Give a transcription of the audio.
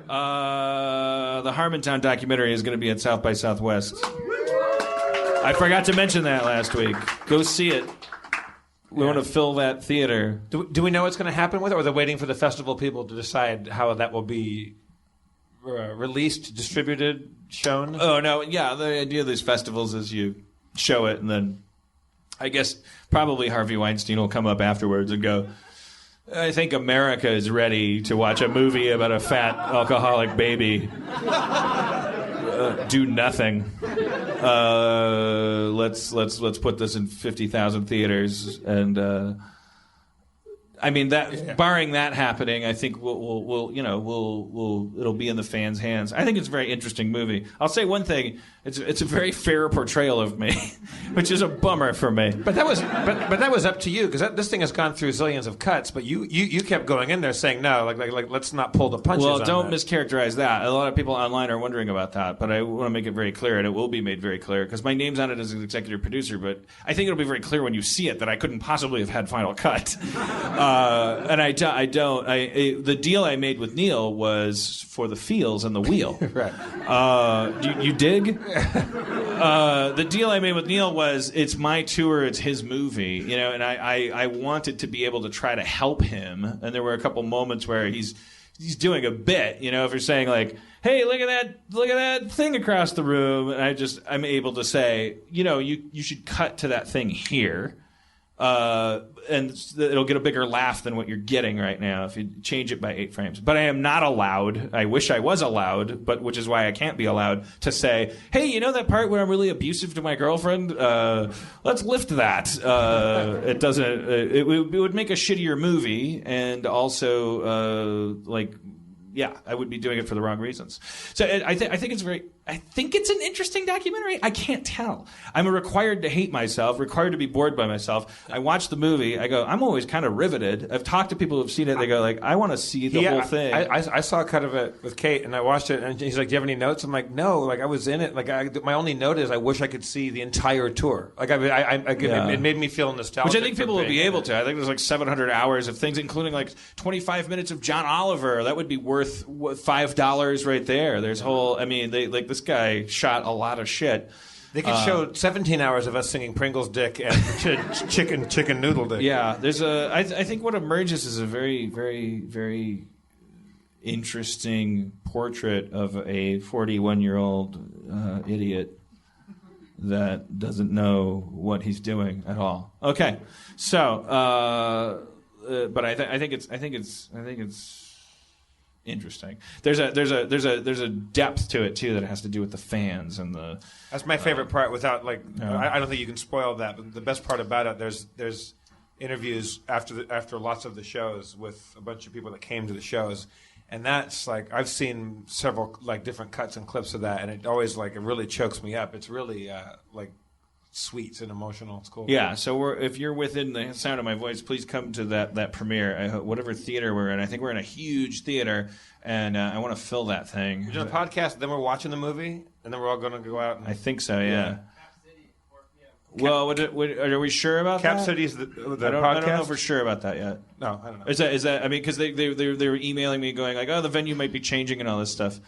The Harmontown documentary is going to be at South by Southwest. I forgot to mention that last week. Go see it. We want to fill that theater. Do we know what's going to happen with it, or are they waiting for the festival people to decide how that will be released, distributed, shown? Oh, no. Yeah, the idea of these festivals is you show it, and then I guess probably Harvey Weinstein will come up afterwards and go, I think America is ready to watch a movie about a fat alcoholic baby do nothing. Let's put this in 50,000 theaters, and I mean that. Barring that happening, I think it'll be in the fans' hands. I think it's a very interesting movie. I'll say one thing: it's a very fair portrayal of me, which is a bummer for me. But that was up to you, because this thing has gone through zillions of cuts. But you kept going in there saying no, like let's not pull the punches. Well, don't on that. mischaracterize that. A lot of people online are wondering about that, but I want to make it very clear, and it will be made very clear, because my name's on it as an executive producer. But I think it'll be very clear when you see it that I couldn't possibly have had final cut. And I don't. The deal I made with Neil was for the feels and the wheel. Right. You dig? The deal I made with Neil was it's my tour, it's his movie, and I wanted to be able to try to help him. And there were a couple moments where he's doing a bit, if you're saying like, hey, look at that thing across the room, and I'm able to say, you should cut to that thing here. And it'll get a bigger laugh than what you're getting right now if you change it by 8 frames. But I am not allowed, I wish I was allowed, but which is why I can't be allowed to say, hey, that part where I'm really abusive to my girlfriend? Let's lift that. It doesn't, it would make a shittier movie, and also, I would be doing it for the wrong reasons. So I think it's an interesting documentary. I can't tell. I'm required to hate myself, required to be bored by myself. I watch the movie. I go, I'm always kind of riveted. I've talked to people who've seen it. They go like, I want to see the whole thing. I saw a cut of it with Kate, and I watched it, and he's like, do you have any notes? I'm like, no. Like, I was in it. Like, my only note is I wish I could see the entire tour. Like, it made me feel nostalgic. Which I think people will be able to. I think there's like 700 hours of things, including like 25 minutes of John Oliver. That would be worth $5 right there. There's whole. I mean, this guy shot a lot of shit. They could show 17 hours of us singing Pringles Dick and chicken noodle dick. Yeah, I think what emerges is a very, very, very interesting portrait of a 41-year-old idiot that doesn't know what he's doing at all. Okay, so, but I think it's interesting. There's a depth to it too that has to do with the fans and the. That's my favorite part. Without I don't think you can spoil that. But the best part about it, there's interviews after lots of the shows with a bunch of people that came to the shows, and that's like I've seen several like different cuts and clips of that, and it always it really chokes me up. It's really sweet and emotional. It's cool. Yeah, so if you're within the sound of my voice, please come to that premiere. Whatever theater we're in. I think we're in a huge theater, and I want to fill that thing. We're doing a podcast, then we're watching the movie, and then we're all going to go out. I think so, yeah. Well, are we sure about that? Cap City's the podcast? I don't know if we're sure about that yet. No, I don't know. Is that? I mean, because they were emailing me going like, oh, the venue might be changing and all this stuff.